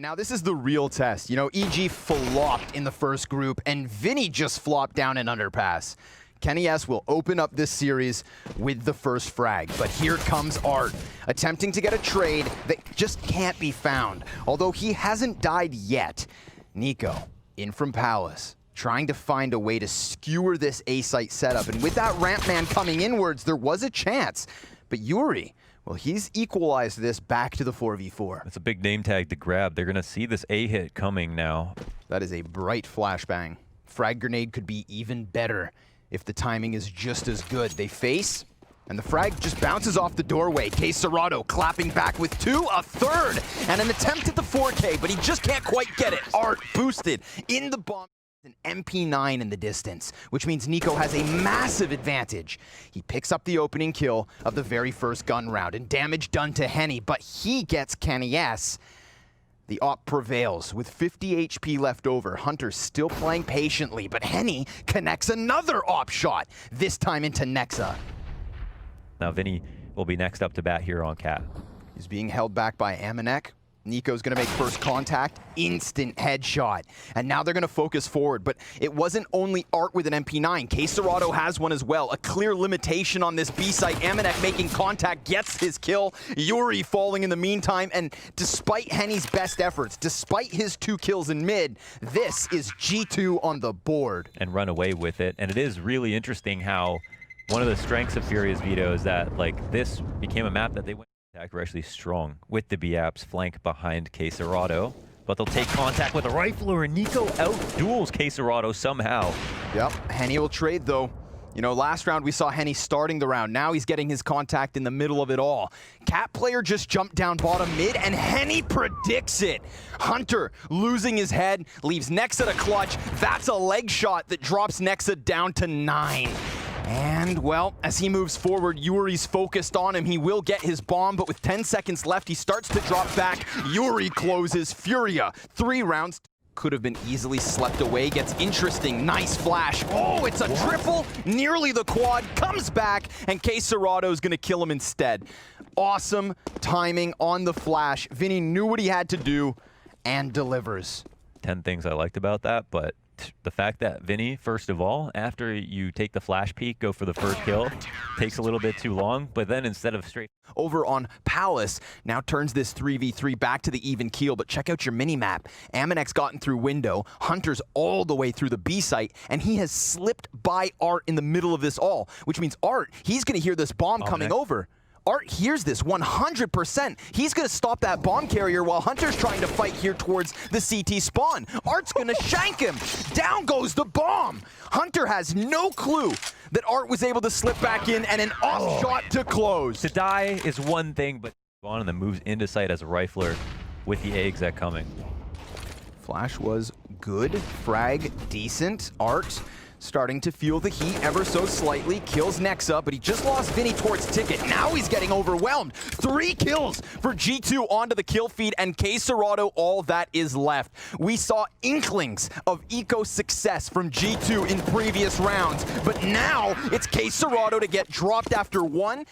Now this is the real test. You know, EG flopped in the first group, and Vinny just flopped down an underpass. Kenny S will open up this series with the first frag, but here comes Art, attempting to get a trade that just can't be found, although he hasn't died yet. Nico, in from Palace, trying to find a way to skewer this A-site setup, and with that ramp man coming inwards, there was a chance. But Yuri, well, he's equalized this back to the 4v4. It's a big name tag to grab. They're going to see this A hit coming now. That is a bright flashbang. Frag grenade could be even better if the timing is just as good. They face, and the frag just bounces off the doorway. Serato clapping back with two, a third, and an attempt at the 4K, but he just can't quite get it. Art boosted in the bomb. An MP9 in the distance, which means Nico has a massive advantage. He picks up the opening kill of the very first gun round, and damage done to Henny, but he gets Kenny S. The op prevails with 50 HP left over. Hunter still playing patiently, but Henny connects another op shot, this time into Nexa. Now Vinny will be next up to bat here on Cat. He's being held back by Amanek. Nico's gonna make first contact, instant headshot. And now they're gonna focus forward, but it wasn't only Art with an MP9. Serato has one as well. A clear limitation on this B site. Amanek making contact, gets his kill. Yuri falling in the meantime, and despite Henny's best efforts, despite his 2 kills in mid, this is G2 on the board. And run away with it. And it is really interesting how one of the strengths of FURIA's veto is that, like, this became a map that they went were actually strong with the B-Apps flank behind Serato, but they'll take contact with a rifler, and Nico out-duels Serato somehow. Yep, Henny will trade though. You know, last round we saw Henny starting the round. Now he's getting his contact in the middle of it all. Cat player just jumped down bottom mid, and Henny predicts it. Hunter losing his head, leaves Nexa to clutch. That's a leg shot that drops Nexa down to 9. And, well, as he moves forward, Yuri's focused on him. He will get his bomb, but with 10 seconds left, he starts to drop back. Yuri closes. Furia, 3 rounds. Could have been easily slept away. Gets interesting. Nice flash. Oh, it's a triple. Nearly the quad. Comes back, and Serato's going to kill him instead. Awesome timing on the flash. Vinny knew what he had to do and delivers. 10 things I liked about that, but the fact that Vinny, first of all, after you take the flash peek, go for the first kill, takes a little bit too long, but then instead of straight over on Palace, now turns this 3v3 back to the even keel, but check out your mini-map. Amanek's gotten through window, Hunter's all the way through the B site, and he has slipped by Art in the middle of this all, which means Art, he's gonna hear this bomb coming over. Art hears this 100%. He's going to stop that bomb carrier while Hunter's trying to fight here towards the CT spawn. Art's going to shank him. Down goes the bomb. Hunter has no clue that Art was able to slip back in, and an off shot to close. To die is one thing, but on and then moves into sight as a rifler with the A exec coming. Flash was good. Frag decent. Art starting to feel the heat ever so slightly, kills Nexa, but he just lost Vinny towards Ticket. Now he's getting overwhelmed. 3 kills for G2 onto the kill feed, and Serato, all that is left. We saw inklings of eco success from G2 in previous rounds, but now it's Serato to get dropped after 1.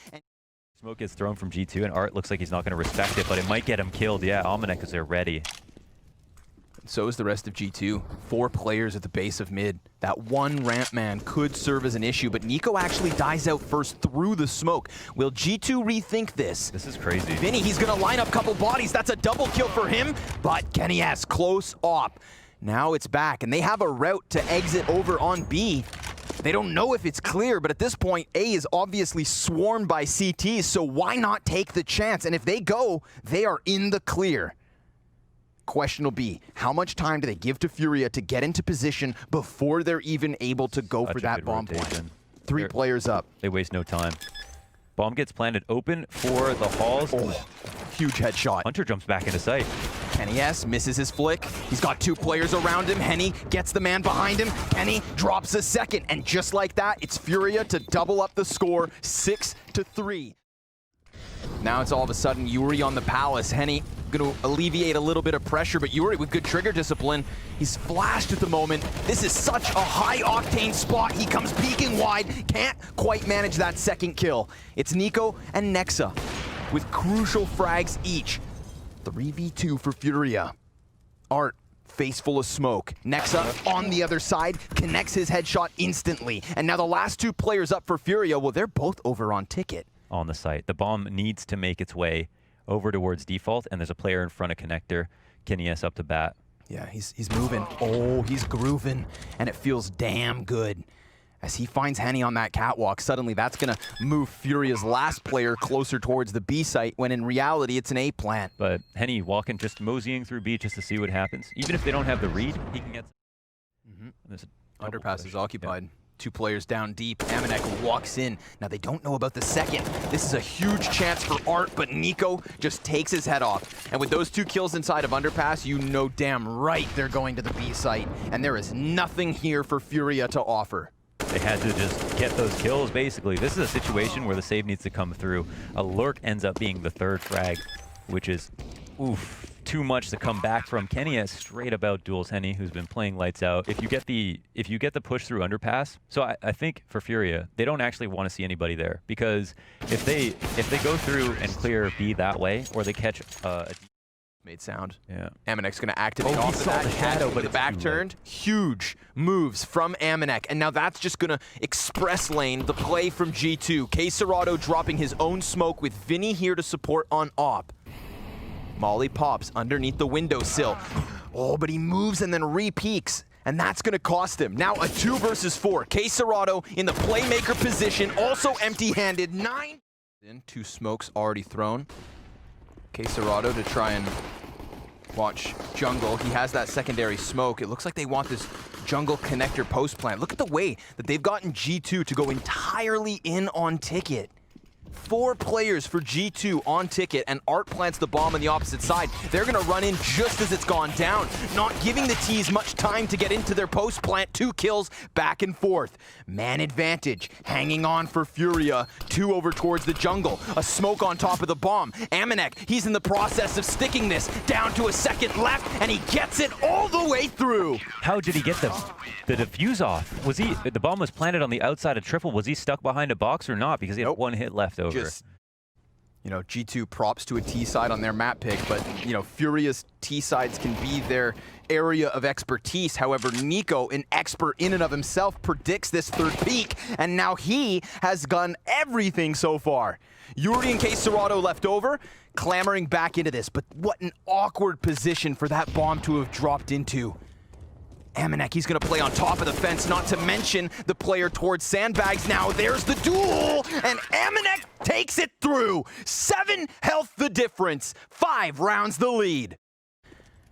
Smoke gets thrown from G2, and Art looks like he's not going to respect it, but it might get him killed. Yeah, Amanek is there ready. So is the rest of G2. 4 players at the base of mid. That one ramp man could serve as an issue, but Nico actually dies out first through the smoke. Will G2 rethink this? This is crazy. Vinny, he's going to line up a couple bodies. That's a double kill for him, but Kenny S close op. Now it's back, and they have a route to exit over on B. They don't know if it's clear, but at this point, A is obviously swarmed by CTs, so why not take the chance? And if they go, they are in the clear. Question will be, how much time do they give to Furia to get into position before they're even able to go for that bomb point? 3 players up. They waste no time. Bomb gets planted open for the halls. Oh, huge headshot. Hunter jumps back into sight. Kenny S misses his flick. He's got 2 players around him. Henny gets the man behind him. Kenny drops a second, and just like that, it's Furia to double up the score, 6-3. Now it's all of a sudden Yuri on the Palace. Henny going to alleviate a little bit of pressure, but Yuri with good trigger discipline. He's flashed at the moment. This is such a high-octane spot. He comes peeking wide. Can't quite manage that second kill. It's Nico and Nexa with crucial frags each. 3v2 for Furia. Art, face full of smoke. Nexa on the other side, connects his headshot instantly. And now the last two players up for FURIA, well, they're both over on ticket. On the site. The bomb needs to make its way over towards default, and there's a player in front of connector. Kenny's up to bat. Yeah, he's moving. Oh, he's grooving, and it feels damn good. As he finds Henny on that catwalk, suddenly that's going to move FURIA's last player closer towards the B site, when in reality it's an A plant. But Henny walking, just moseying through B just to see what happens. Even if they don't have the read, he can get... There's a Underpass is occupied. Yep. 2 players down deep. Amanek walks in. Now they don't know about the second. This is a huge chance for Art, but Nico just takes his head off. And with those 2 kills inside of Underpass, you know damn right they're going to the B site. And there is nothing here for FURIA to offer. They had to just get those kills, basically. This is a situation where the save needs to come through. A lurk ends up being the 3rd frag, which is, oof, too much to come back from. Kenny has straight about duels Henny, who's been playing lights out. If you get the push through Underpass, so I think for FURIA, they don't actually want to see anybody there, because if they go through and clear B that way, or they catch a made sound. Yeah. Amanek's going to activate off the back shadow, but the back turned. Huge moves from Amanek. And now that's just going to express lane the play from G2. Quesarado dropping his own smoke with Vinny here to support on op. Molly pops underneath the windowsill. Oh, but he moves and then re-peeks. And that's going to cost him. Now a 2 versus 4. Quesarado in the playmaker position, also empty-handed. 9. 2 smokes already thrown. Quesarado to try and watch jungle. He has that secondary smoke. It looks like they want this jungle connector post plant. Look at the way that they've gotten G2 to go entirely in on ticket. 4 players for G2 on ticket, and Art plants the bomb on the opposite side. They're going to run in just as it's gone down, not giving the T's much time to get into their post plant. 2 kills back and forth. Man advantage, hanging on for FURIA. 2 over towards the jungle. A smoke on top of the bomb. Amanek, he's in the process of sticking this down to a second left, and he gets it all the way through. How did he get the defuse off? Was he, the bomb was planted on the outside of triple. Was he stuck behind a box or not? Because he had 1 hit left over. Just, you know, G2 props to a T side on their map pick, but, you know, FURIA's T sides can be their area of expertise. However, Nico, an expert in and of himself, predicts this 3rd peak, and now he has done everything so far. Yuri and Quesarado left over, clamoring back into this, but what an awkward position for that bomb to have dropped into. Amanek, he's going to play on top of the fence, not to mention the player towards sandbags. Now there's the duel, and Amanek takes it through. 7 health the difference, 5 rounds the lead.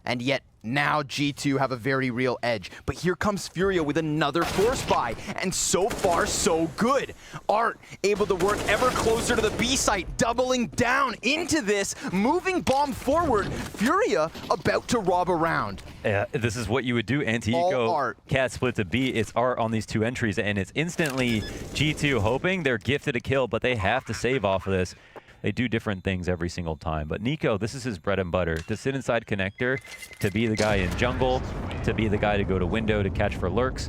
And yet, now G2 have a very real edge. But here comes FURIA with another force buy, and so far, so good. Art able to work ever closer to the B site, doubling down into this, moving bomb forward. FURIA about to rob a round. Yeah, this is what you would do. Anti-eco cat split to B. It's Art on these 2 entries, and it's instantly G2 hoping they're gifted a kill, but they have to save off of this. They do different things every single time. But Nico, this is his bread and butter. To sit inside connector, to be the guy in jungle, to be the guy to go to window to catch for lurks.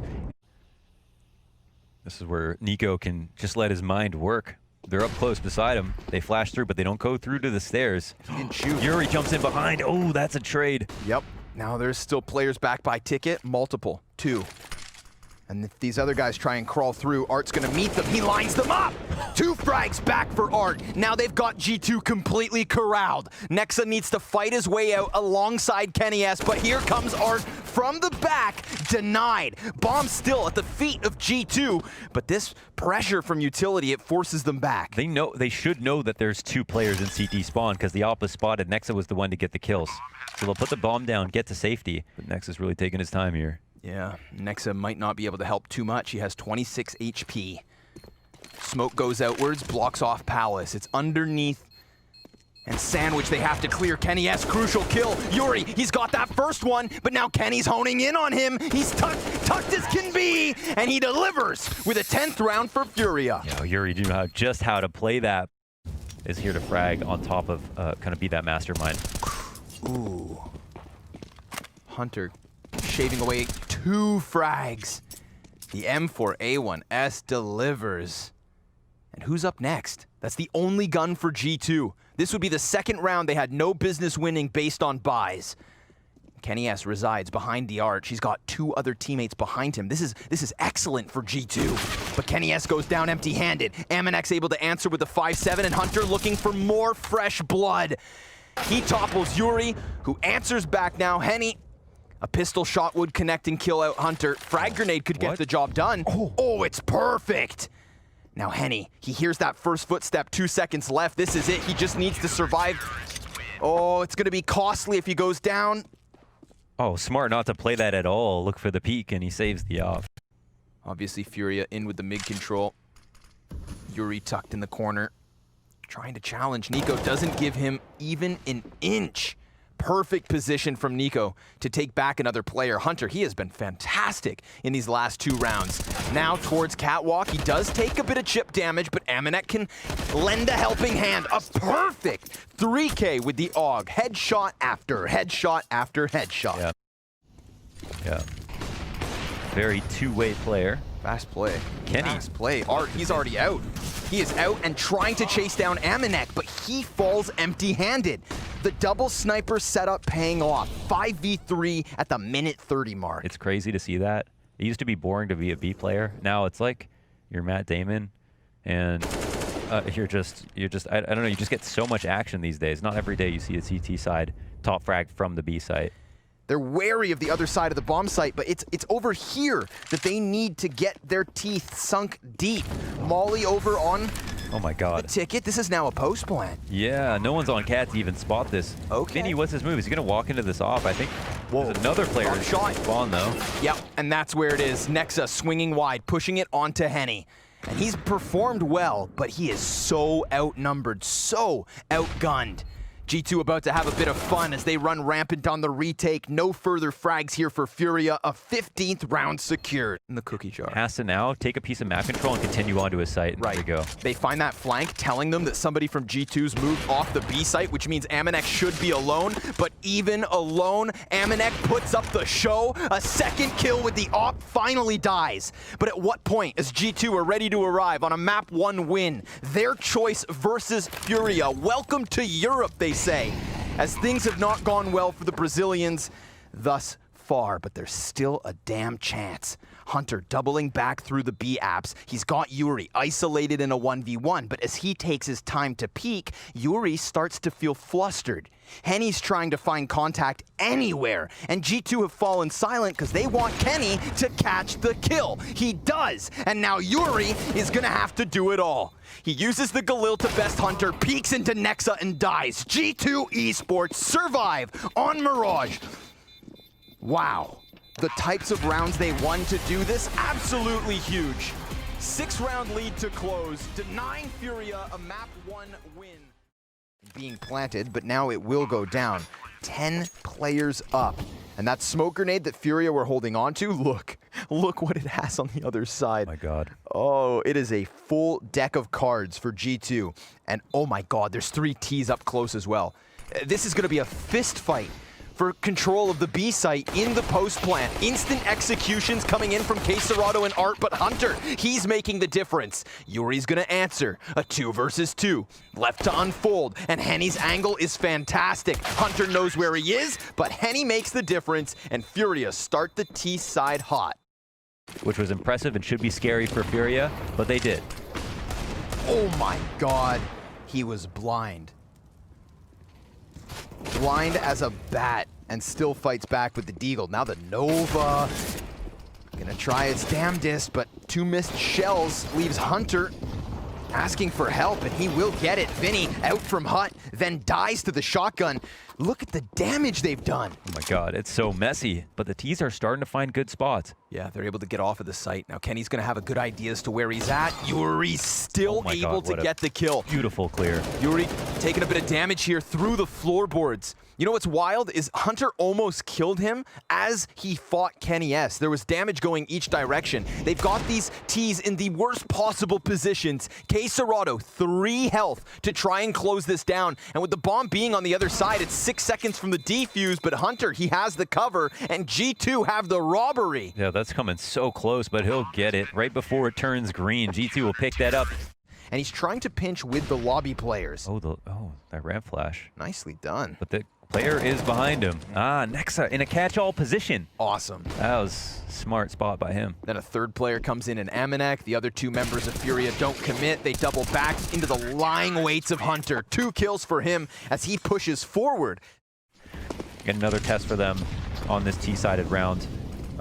This is where Nico can just let his mind work. They're up close beside him. They flash through, but they don't go through to the stairs. Yuri jumps in behind. Oh, that's a trade. Yep. Now there's still players back by ticket. Multiple. 2. And if these other guys try and crawl through, Art's going to meet them. He lines them up. 2 frags back for Art. Now they've got G2 completely corralled. Nexa needs to fight his way out alongside Kenny S, but here comes Art from the back, denied. Bomb still at the feet of G2, but this pressure from utility, it forces them back. They should know that there's 2 players in CT spawn, because the op was spotted. Nexa was the one to get the kills. So they'll put the bomb down, get to safety. But Nexa's really taking his time here. Yeah, Nexa might not be able to help too much. He has 26 HP. Smoke goes outwards, blocks off Palace. It's underneath and Sandwich. They have to clear. Kenny S, crucial kill. Yuri, he's got that first one, but now Kenny's honing in on him. He's tucked as can be, and he delivers with a 10th round for FURIA. You know, Yuri, do you know just how to play that? Is here to frag on top of kind of be that mastermind. Ooh. Hunter shaving away 2 frags. The M4A1S delivers. And who's up next? That's the only gun for G2. This would be the 2nd round they had no business winning based on buys. Kenny S resides behind the arch. He's got 2 other teammates behind him. This is excellent for G2. But Kenny S goes down empty-handed. Aminek's able to answer with the 5-7, and Hunter looking for more fresh blood. He topples Yuri, who answers back now. Henny, a pistol shot would connect and kill out Hunter. Frag grenade could get the job done. Oh, it's perfect. Now Henny, he hears that first footstep, 2 seconds left. This is it. He just needs to survive. Oh, it's going to be costly if he goes down. Oh, smart not to play that at all. Look for the peek, and he saves the off. Obviously, FURIA in with the mid control. Yuri tucked in the corner, trying to challenge. Nico doesn't give him even an inch. Perfect position from Nico to take back another player. Hunter, he has been fantastic in these last 2 rounds. Now towards Catwalk, he does take a bit of chip damage, but Aminek can lend a helping hand. A perfect 3K with the AUG. Headshot after headshot after headshot. Yeah. Yeah. Very two-way player. Fast play. Kenny. Fast play. Art, he's already out. He is out and trying to chase down Aminek, but he falls empty-handed. The double sniper setup paying off. 5v3 at the minute 30 mark. It's crazy to see that. It used to be boring to be a B player. Now it's like you're Matt Damon, and you're just I don't know. You just get so much action these days. Not every day you see a CT side top frag from the B site. They're wary of the other side of the bomb site, but it's over here that they need to get their teeth sunk deep. Molly over on Oh my god. the ticket. This is now a post plant. Yeah, no one's on cat to even spot this. Okay. Vinny, what's his move? Is he going to walk into this off? I think there's another player Got shot. spawn though. Yep, and that's where it is. Nexa swinging wide, pushing it onto Henny. And he's performed well, but he is so outnumbered, so outgunned. G2 about to have a bit of fun as they run rampant on the retake. No further frags here for FURIA. A 15th round secured in the cookie jar. Has to now take a piece of map control and continue onto his site. Right. There you go. They find that flank telling them that somebody from G2's moved off the B site, which means Aminek should be alone. But even alone, Aminek puts up the show. A second kill with the op finally dies. But at what point is G2 are ready to arrive on a map 1 win? Their choice versus FURIA. Welcome to Europe, they say, as things have not gone well for the Brazilians thus far, but there's still a damn chance. Hunter doubling back through the B apps. He's got Yuri isolated in a 1v1, but as he takes his time to peek, Yuri starts to feel flustered. Henny's trying to find contact anywhere, and G2 have fallen silent because they want Kenny to catch the kill. He does, and now Yuri is gonna have to do it all. He uses the Galil to best Hunter, peeks into Nexa and dies. G2 Esports survive on Mirage. Wow. The types of rounds they won to do this, absolutely huge. 6-round lead to close, denying FURIA a map 1 win. Being planted, but now it will go down. 10 players up. And that smoke grenade that FURIA were holding on to, look what it has on the other side. Oh my god. Oh, it is a full deck of cards for G2. And oh my god, there's 3 Ts up close as well. This is gonna be a fist fight for control of the B site in the post plant. Instant executions coming in from Quesarado and Art, but Hunter, he's making the difference. Yuri's gonna answer. A 2 versus 2. Left to unfold, and Henny's angle is fantastic. Hunter knows where he is, but Henny makes the difference, and FURIA start the T side hot. Which was impressive and should be scary for FURIA, but they did. Oh my god, he was blind. Blind as a bat, and still fights back with the Deagle. Now the Nova, gonna try its damnedest, but 2 missed shells leaves Hunter asking for help, and he will get it. Vinny out from Hut, then dies to the shotgun. Look at the damage they've done. Oh my god, it's so messy, but the T's are starting to find good spots. Yeah, they're able to get off of the site. Now Kenny's gonna have a good idea as to where he's at. Yuri's still able to get the kill. Beautiful clear. Yuri taking a bit of damage here through the floorboards. You know what's wild is Hunter almost killed him as he fought Kenny S. There was damage going each direction. They've got these T's in the worst possible positions. Quesarado, 3 health to try and close this down. And with the bomb being on the other side, it's 6 seconds from the defuse, but Hunter, he has the cover, and G2 have the robbery. Yeah, that's coming so close, but he'll get it right before it turns green. G2 will pick that up. And he's trying to pinch with the lobby players. Oh, that ramp flash. Nicely done. But Player is behind him. Nexa in a catch-all position. Awesome. That was a smart spot by him. Then a third player comes in Amanek. The other two members of FURIA don't commit. They double back into the lying weights of Hunter. 2 kills for him as he pushes forward. Get another test for them on this T-sided round.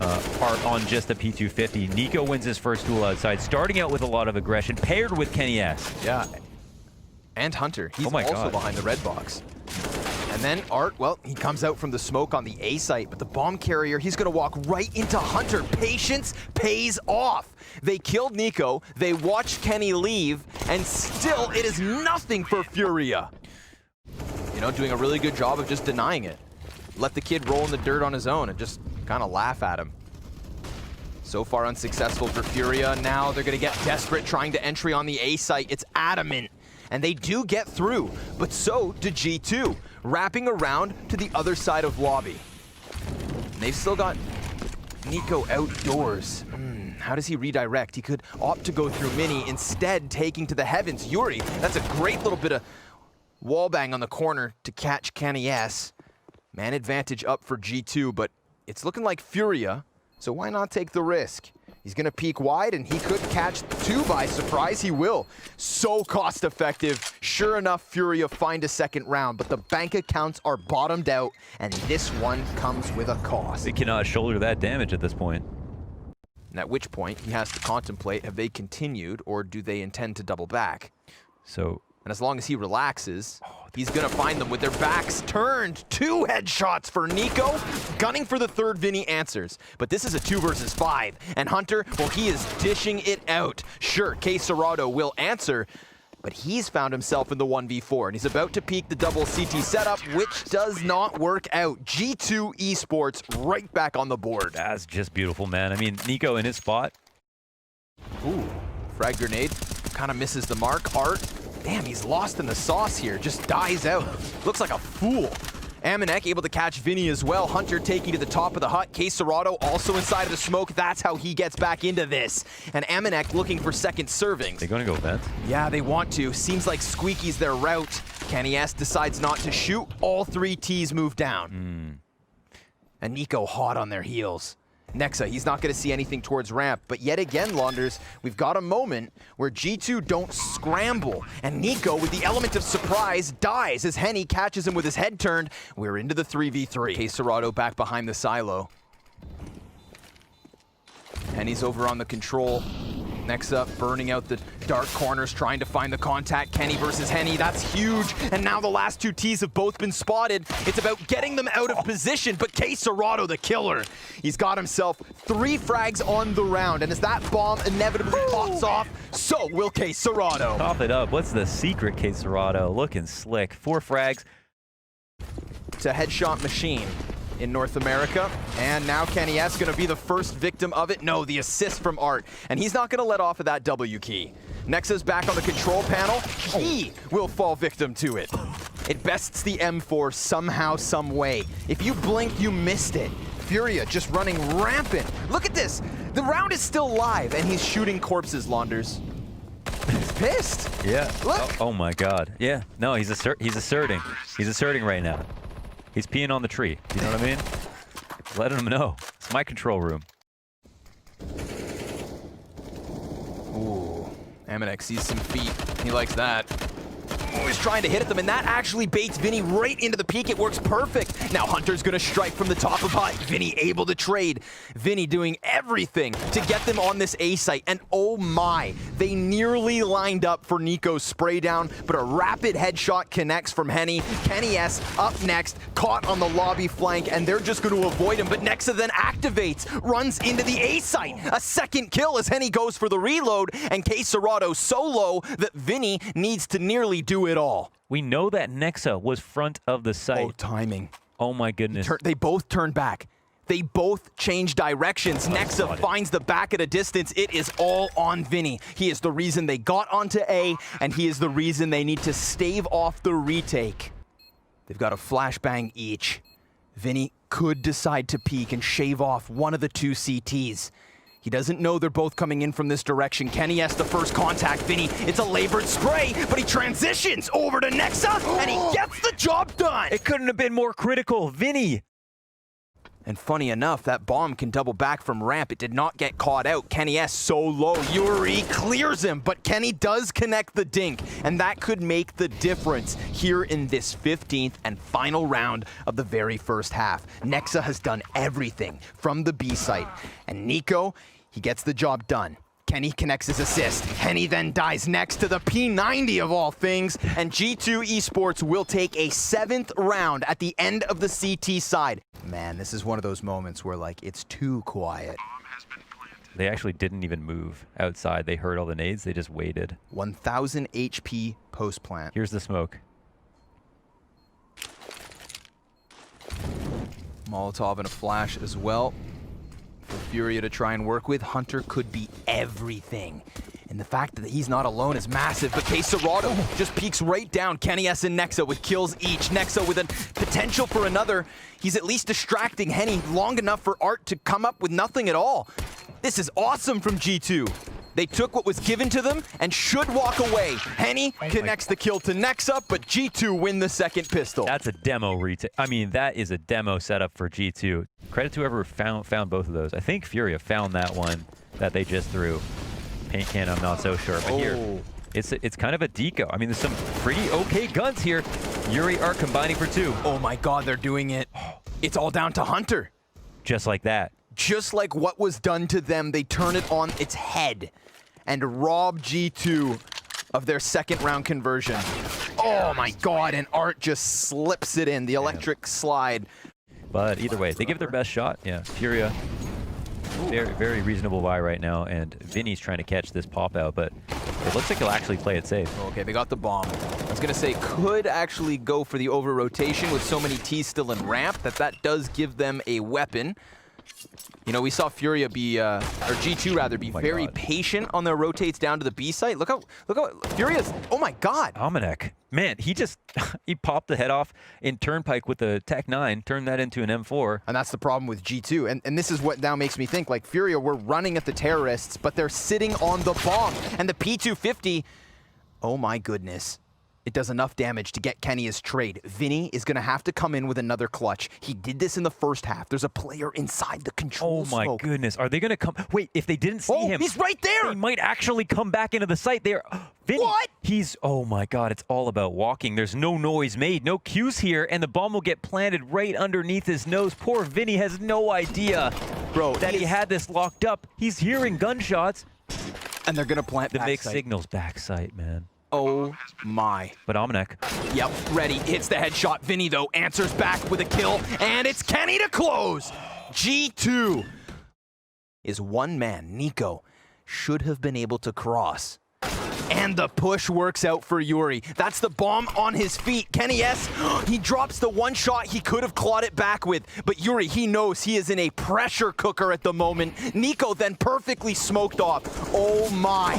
Art on just a P250. Nico wins his first duel outside, starting out with a lot of aggression, paired with Kenny S. Yeah. And Hunter. He's also behind the red box. And then Art, well, he comes out from the smoke on the A site, but the bomb carrier, he's gonna walk right into Hunter. Patience pays off. They killed Nico, they watched Kenny leave, and still it is nothing for FURIA. You know, doing a really good job of just denying it. Let the kid roll in the dirt on his own and just kind of laugh at him. So far unsuccessful for FURIA. Now they're gonna get desperate trying to entry on the A site. It's adamant. And they do get through, but so did G2, wrapping around to the other side of lobby. And they've still got Nico outdoors. How does he redirect? He could opt to go through Mini, instead taking to the heavens. Yuri, that's a great little bit of wallbang on the corner to catch Kenny S. Man advantage up for G2, but it's looking like FURIA, so why not take the risk? He's gonna peek wide, and he could catch 2 by surprise. He will. So cost effective. Sure enough, FURIA find a second round, but the bank accounts are bottomed out, and this one comes with a cost. They cannot shoulder that damage at this point. And at which point, he has to contemplate, have they continued, or do they intend to double back? And as long as he relaxes, he's gonna find them with their backs turned. 2 headshots for Nico. Gunning for the third, Vinny answers. But this is a 2 versus 5. And Hunter, well, he is dishing it out. Sure, K. Serrato will answer, but he's found himself in the 1v4, and he's about to peek the double CT setup, which does not work out. G2 Esports right back on the board. That's just beautiful, man. I mean, Nico in his spot. Ooh, frag grenade. Kind of misses the mark. Art. Damn, he's lost in the sauce here. Just dies out. Looks like a fool. Amanek able to catch Vinny as well. Hunter taking to the top of the hut. K. Serrato also inside of the smoke. That's how he gets back into this. And Amanek looking for second servings. They're going to go vent? Yeah, they want to. Seems like Squeaky's their route. Kenny S decides not to shoot. All 3 Ts move down. And Nico hot on their heels. Nexa, he's not going to see anything towards ramp, but yet again, Launders, we've got a moment where G2 don't scramble, and Nico, with the element of surprise, dies as Henny catches him with his head turned. We're into the 3v3. K. Serrato back behind the silo. Henny's over on the control. Nexa burning out the dark corners, trying to find the contact. Kenny versus Henny, that's huge. And now the last 2 Ts have both been spotted. It's about getting them out of position, but K. Serrato, the killer. He's got himself 3 frags on the round, and as that bomb inevitably pops off, so will K. Serrato. Top it up. What's the secret, K. Serrato? Looking slick. 4 frags. It's a headshot machine in North America, and now Kenny S gonna be the first victim of it. No, the assist from Art, and he's not gonna let off of that W key. Nexa's back on the control panel. He will fall victim to it. It bests the M4 somehow, some way. If you blink, you missed it. FURIA just running rampant. Look at this. The round is still live, and he's shooting corpses, Launders. He's pissed. Yeah. Look. Oh my God. Yeah. No, he's asserting. He's asserting right now. He's peeing on the tree. You know what I mean? Let him know. It's my control room. Ooh. Amanek sees some feet. He likes that. He's trying to hit at them, and that actually baits Vinny right into the peak. It works perfect. Now Hunter's gonna strike from the top of hut. Vinny able to trade. Vinny doing everything to get them on this A site, and oh my, they nearly lined up for Nico's spray down, but a rapid headshot connects from Henny. Kenny S up next, caught on the lobby flank, and they're just gonna avoid him, but Nexa then activates, runs into the A site. A second kill as Henny goes for the reload, and K. Serrato so low that Vinny needs to nearly do it all. We know that Nexa was front of the site. Oh, timing. Oh my goodness. They both turned back. They both change directions. Nexa finds the back at a distance. It is all on Vinny. He is the reason they got onto A, and he is the reason they need to stave off the retake. They've got a flashbang each. Vinny could decide to peek and shave off one of the 2 CTs. He doesn't know they're both coming in from this direction. Kenny has the first contact. Vinny, it's a labored spray, but he transitions over to Nexa, and he gets the job done. It couldn't have been more critical. Vinny. And funny enough, that bomb can double back from ramp. It did not get caught out. Kenny S so low. Yuri clears him, but Kenny does connect the dink, and that could make the difference here in this 15th and final round of the very first half. Nexa has done everything from the B site, and Nico, he gets the job done. Kenny connects his assist. Henny then dies next to the P90 of all things, and G2 Esports will take a 7th round at the end of the CT side. Man, this is one of those moments where, like, it's too quiet. They actually didn't even move outside. They heard all the nades. They just waited. 1,000 HP post-plant. Here's the smoke. Molotov and a flash as well. For FURIA to try and work with, Hunter could be everything. And the fact that he's not alone is massive, but Serato just peeks right down. Kenny S and Nexa with kills each. Nexa with a potential for another. He's at least distracting Henny long enough for Art to come up with nothing at all. This is awesome from G2. They took what was given to them and should walk away. Henny connects the kill to Nexa, but G2 win the second pistol. That's a demo retake. I mean, that is a demo setup for G2. Credit to whoever found both of those. I think FURIA found that one that they just threw. Paint can, I'm not so sure. But here, it's kind of a deco. I mean, there's some pretty okay guns here. Yuri are combining for 2. Oh my god, they're doing it. It's all down to Hunter. Just like that. Just like what was done to them, they turn it on its head and rob G2 of their second round conversion. Oh my god, and Art just slips it in, the electric slide. But either way, they give their best shot. Yeah, FURIA, very, very reasonable buy right now, and Vinny's trying to catch this pop out, but it looks like he'll actually play it safe. Okay, they got the bomb. I was gonna say, could actually go for the over-rotation with so many T's still in ramp, that does give them a weapon. You know, we saw FURIA be, or G2 rather, be very patient on their rotates down to the B site. Look how FURIA's, oh my god. Almanac, man, he just, he popped the head off in Turnpike with the Tech 9, turned that into an M4. And that's the problem with G2. And this is what now makes me think, like, FURIA were running at the terrorists, but they're sitting on the bomb. And the P250, oh my goodness. It does enough damage to get Kenny his trade. Vinny is going to have to come in with another clutch. He did this in the first half. There's a player inside the control smoke. Oh my goodness. Are they going to come? Wait, if they didn't see him. He's right there. They might actually come back into the site. They're Vinny. What? He's, oh my god, it's all about walking. There's no noise made, no cues here, and the bomb will get planted right underneath his nose. Poor Vinny has no idea, bro, that he had this locked up. He's hearing gunshots. And they're going to plant the mixed signals backside, man. Oh my. But Almanac. Yep, ready. Hits the headshot. Vinny, though, answers back with a kill. And it's Kenny to close. G2 is one man. Nico should have been able to cross. And the push works out for Yuri. That's the bomb on his feet. Kenny S, he drops the one shot he could have clawed it back with. But Yuri, he knows he is in a pressure cooker at the moment. Nico then perfectly smoked off. Oh my.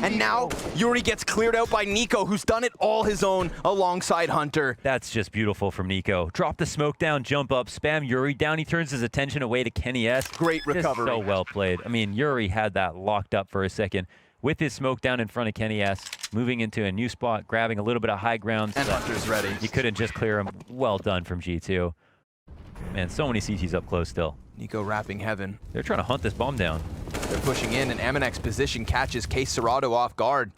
And now Yuri gets cleared out by Nico, who's done it all his own alongside Hunter. That's just beautiful from Nico. Drop the smoke down, jump up, spam Yuri down. He turns his attention away to Kenny S. Great recovery. Just so well played. I mean, Yuri had that locked up for a second. With his smoke down in front of Kenny S, moving into a new spot, grabbing a little bit of high ground. And Hunter's ready. You couldn't just clear him. Well done from G2. Man, so many CTs up close still. Nico wrapping heaven. They're trying to hunt this bomb down. They're pushing in, and Amanek's position catches Serato off guard.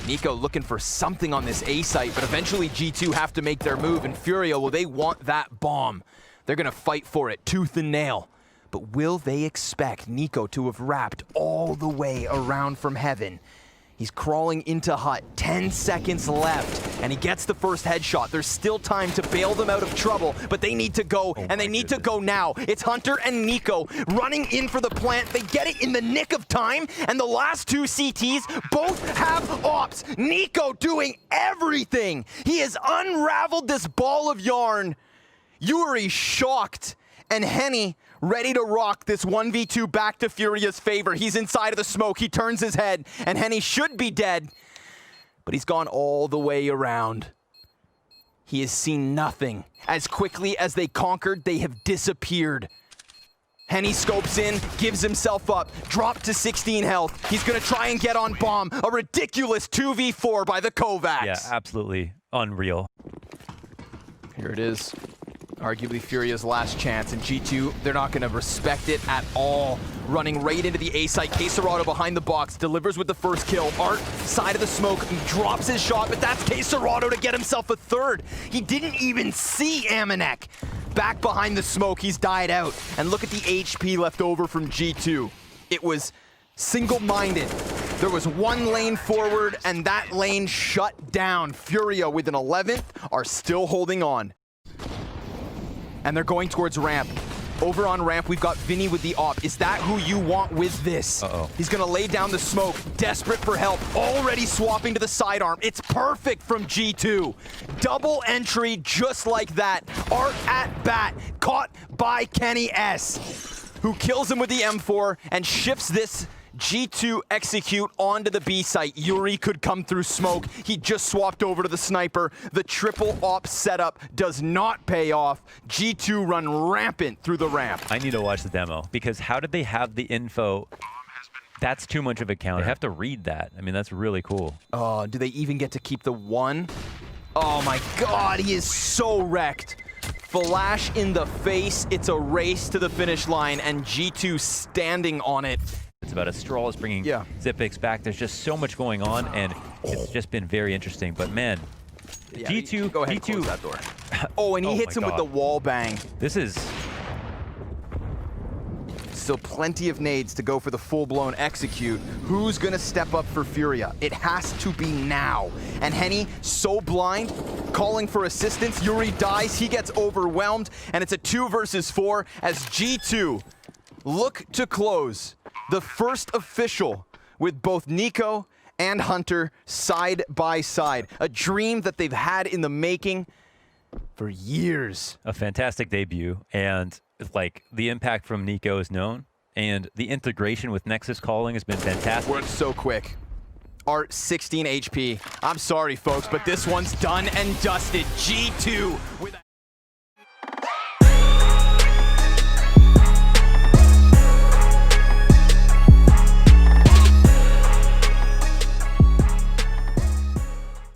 Nico looking for something on this A site, but eventually G2 have to make their move, and FURIA, well, they want that bomb. They're going to fight for it, tooth and nail. But will they expect Nico to have wrapped all the way around from heaven? He's crawling into hut, 10 seconds left, and he gets the first headshot. There's still time to bail them out of trouble, but they need to go, and they need to go now. It's Hunter and Nico running in for the plant. They get it in the nick of time, and the last two CTs both have ops. Nico doing everything. He has unraveled this ball of yarn. Yuri shocked, and Henny ready to rock this 1v2 back to FURIA's favor. He's inside of the smoke. He turns his head, and Henny should be dead, but he's gone all the way around. He has seen nothing. As quickly as they conquered, they have disappeared. Henny scopes in, gives himself up, dropped to 16 health. He's gonna try and get on bomb. A ridiculous 2v4 by the Kovacs. Yeah, absolutely unreal. Here it is. Arguably Furia's last chance, and G2, they're not gonna respect it at all. Running right into the A site, Quesarado behind the box, delivers with the first kill. Art, side of the smoke, drops his shot, but that's Quesarado to get himself a third. He didn't even see Amanek. Back behind the smoke, he's died out. And look at the HP left over from G2. It was single-minded. There was one lane forward, and that lane shut down. Furia with an 11th are still holding on. And they're going towards ramp. Over on ramp, we've got Vinny with the op. Is that who you want with this? Uh-oh. He's gonna lay down the smoke, desperate for help, already swapping to the sidearm. It's perfect from G2. Double entry just like that. Art at bat, caught by Kenny S, who kills him with the M4 and shifts this G2 execute onto the B site. Yuri could come through smoke. He just swapped over to the sniper. The triple op setup does not pay off. G2 run rampant through the ramp. I need to watch the demo, because how did they have the info? That's too much of a counter. They have to read that. I mean, that's really cool. Oh, do they even get to keep the one? Oh my god, he is so wrecked. Flash in the face. It's a race to the finish line, and G2 standing on it. It's about as Straw is bringing Zipix back. There's just so much going on, and it's just been very interesting. But man, Yeah, G2, go ahead, G2, close that door. Oh, and he hits him with the wall bang. This is Still plenty of nades to go for the full-blown execute. Who's gonna step up for Furia? It has to be now. And Henny, so blind, calling for assistance. Yuri dies, he gets overwhelmed, and it's a 2 versus 4 as G2 look to close the first official with both Nico and Hunter side by side. A dream that they've had in the making for years. a fantastic debut, and like the impact from Nico is known, and the integration with Nexus calling has been fantastic. Worked so quick. Art 16 HP. I'm sorry, folks, but this one's done and dusted. G2 with